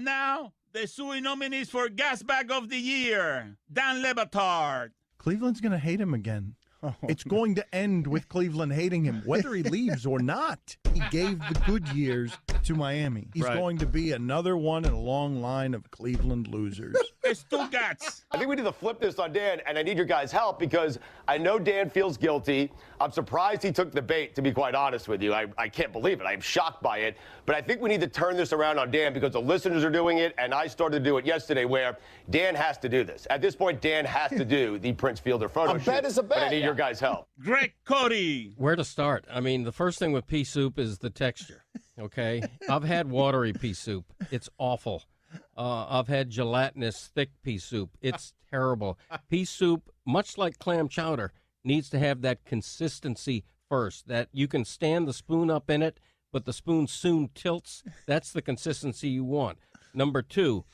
And now, the Suey nominees for Gasbag of the Year. Dan LeBatard. Cleveland's going to hate him again. It's going to end with Cleveland hating him, whether he leaves or not. He gave the good years to Miami. He's going to be another one in a long line of Cleveland losers. Stugats. I think we need to flip this on Dan, and I need your guys' help because I know Dan feels guilty. I'm surprised he took the bait, to be quite honest with you. I can't believe it. I'm shocked by it. But I think we need to turn this around on Dan because the listeners are doing it, and I started to do it yesterday where Dan has to do this. At this point, Dan has to do the Prince Fielder photo shoot. A bet is a bet. But I need your guys' help. Greg Cody. Where to start? I mean, the first thing with pea soup is the texture, okay? I've had watery pea soup. It's awful. I've had gelatinous, thick pea soup. It's terrible. Pea soup, much like clam chowder, needs to have that consistency first, that you can stand the spoon up in it, but the spoon soon tilts. That's the consistency you want. Number two,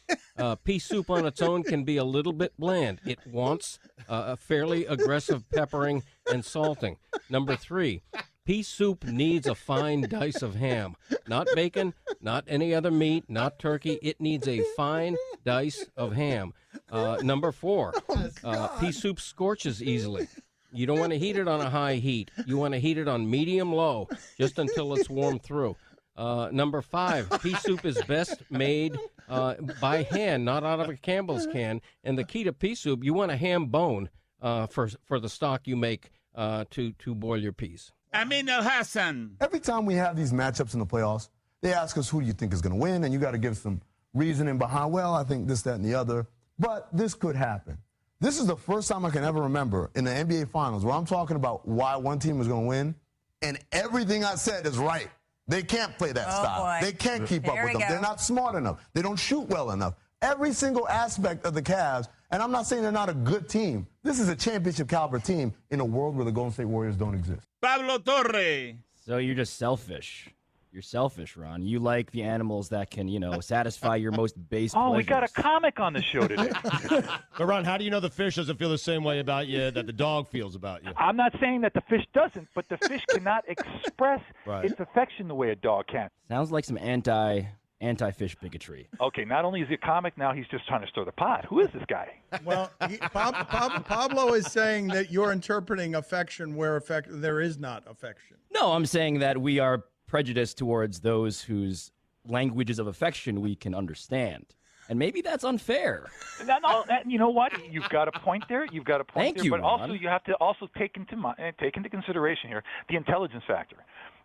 pea soup on its own can be a little bit bland. It wants a fairly aggressive peppering and salting. Number three, pea soup needs a fine dice of ham. Not bacon, not any other meat, not turkey. It needs a fine dice of ham. Number four, pea soup scorches easily. You don't want to heat it on a high heat. You want to heat it on medium-low, just until it's warmed through. Number five, pea soup is best made by hand, not out of a Campbell's can. And the key to pea soup, you want a ham bone for the stock you make to boil your peas. Amin El Hassan. Every time we have these matchups in the playoffs, they ask us who do you think is going to win, and you got to give some reasoning behind, well, I think this, that, and the other. But this could happen. This is the first time I can ever remember in the NBA Finals where I'm talking about why one team is going to win, and everything I said is right. They can't play that style. Boy. They can't keep up with them. They're not smart enough. They don't shoot well enough. Every single aspect of the Cavs, and I'm not saying they're not a good team. This is a championship caliber team in a world where the Golden State Warriors don't exist. Pablo Torre. So you're just selfish. You're selfish, Ron. You like the animals that can, satisfy your most base pleasures. We got a comic on the show today. But, Ron, how do you know the fish doesn't feel the same way about you that the dog feels about you? I'm not saying that the fish doesn't, but the fish cannot express its affection the way a dog can. Sounds like some anti-fish bigotry. Okay, not only is he a comic, now he's just trying to stir the pot. Who is this guy? Well, Pablo is saying that you're interpreting affection where there is not affection. No, I'm saying that we are prejudiced towards those whose languages of affection we can understand. And maybe that's unfair. No, you know what? You've got a point there. You've got a point Thank there. you, but Ron. also you have to also take into consideration here the intelligence factor.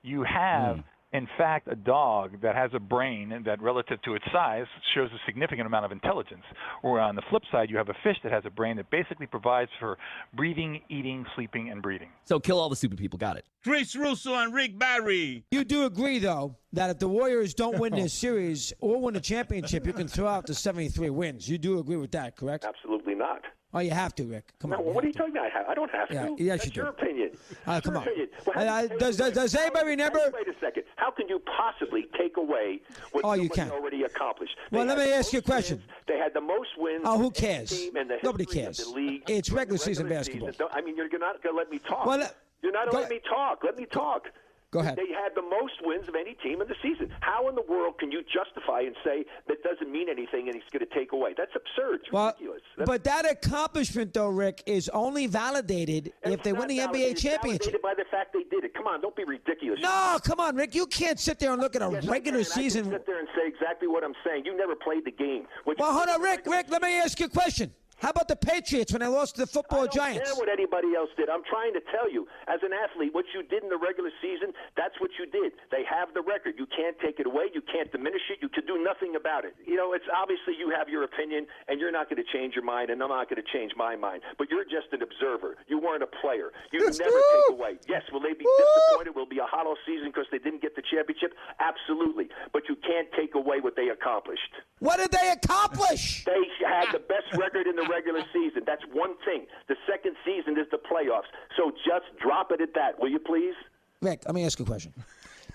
You have, in fact, a dog that has a brain that relative to its size shows a significant amount of intelligence. Or on the flip side, you have a fish that has a brain that basically provides for breathing, eating, sleeping, and breeding. So kill all the stupid people. Got it. Chris Russo and Rick Barry. You do agree, though, that if the Warriors don't win this series or win a championship, you can throw out the 73 wins. You do agree with that, correct? Absolutely not. Oh, you have to, Rick. Come on. What are you talking about? I don't have to. Yes, That's you do. your opinion. Come on. Well, does anybody remember? Wait a second. How can you possibly take away what you somebody can. already accomplished? Well, let me ask you a question. They had the most wins. Oh, who cares? Team in the Nobody history cares. Of the league. It's regular season basketball. I mean, you're not going to let me talk. Well, you're not going to let me talk. Let me talk. Go ahead. They had the most wins of any team in the season. How in the world can you justify and say that doesn't mean anything and he's going to take away? That's absurd. It's ridiculous. But that accomplishment, though, Rick, is only validated if they win the NBA championship. Validated by the fact they did it. Come on, don't be ridiculous. No, come on, Rick. You can't sit there and look at a regular season. I can sit there and say exactly what I'm saying. You never played the game. Well, hold on, Rick. Let me ask you a question. How about the Patriots when they lost to the football Giants? I don't care what anybody else did. I'm trying to tell you, as an athlete, what you did in the regular season, that's what you did. They have the record. You can't take it away. You can't diminish it. You can do nothing about it. It's obviously you have your opinion, and you're not going to change your mind, and I'm not going to change my mind. But you're just an observer. You weren't a player. You never take away. Yes, will they be disappointed? Will it be a hollow season because they didn't get the championship? Absolutely. But you can't take away what they accomplished. What did they accomplish? They had the best record in the regular season. That's one thing. The second season is the playoffs. So just drop it at that, will you please? Rick, let me ask you a question.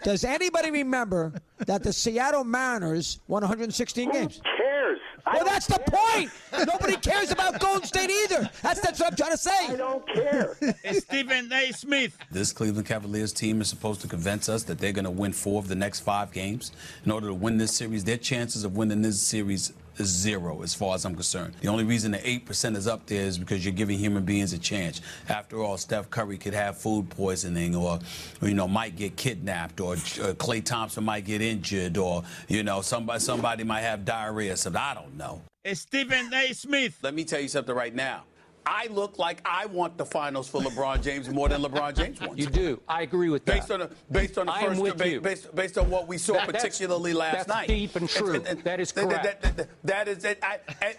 Does anybody remember that the Seattle Mariners won 116 games? Who cares? Well, that's the point. Nobody cares about Golden State either. That's what I'm trying to say. I don't care. Stephen A. Smith. This Cleveland Cavaliers team is supposed to convince us that they're going to win 4 of the next 5 games. In order to win this series, their chances of winning this series is 0 as far as I'm concerned. The only reason the 8% is up there is because you're giving human beings a chance. After all, Steph Curry could have food poisoning or might get kidnapped, or Klay Thompson might get injured, or, somebody might have diarrhea. So I don't know. Stephen A. Smith. Let me tell you something right now. I look like I want the finals for LeBron James more than LeBron James wants. You do. I agree with that. Based on what we saw, particularly last night. That's deep and true. That is correct. That is it.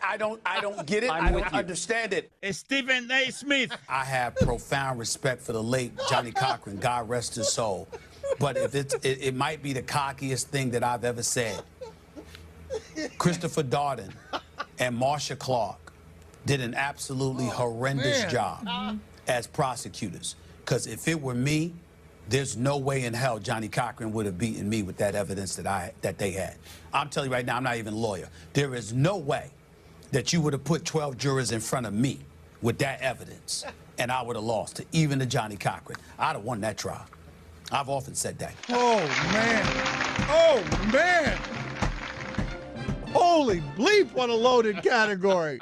I don't get it. I don't understand it. Stephen A. Smith. I have profound respect for the late Johnny Cochran. God rest his soul. But if it might be the cockiest thing that I've ever said. Christopher Darden and Marsha Clark did an absolutely horrendous job as prosecutors. Because if it were me, there's no way in hell Johnny Cochran would have beaten me with that evidence that they had. I'm telling you right now, I'm not even a lawyer. There is no way that you would have put 12 jurors in front of me with that evidence, and I would have lost to even to Johnny Cochran. I'd have won that trial. I've often said that. Oh, man. Oh, man. Holy bleep, what a loaded category.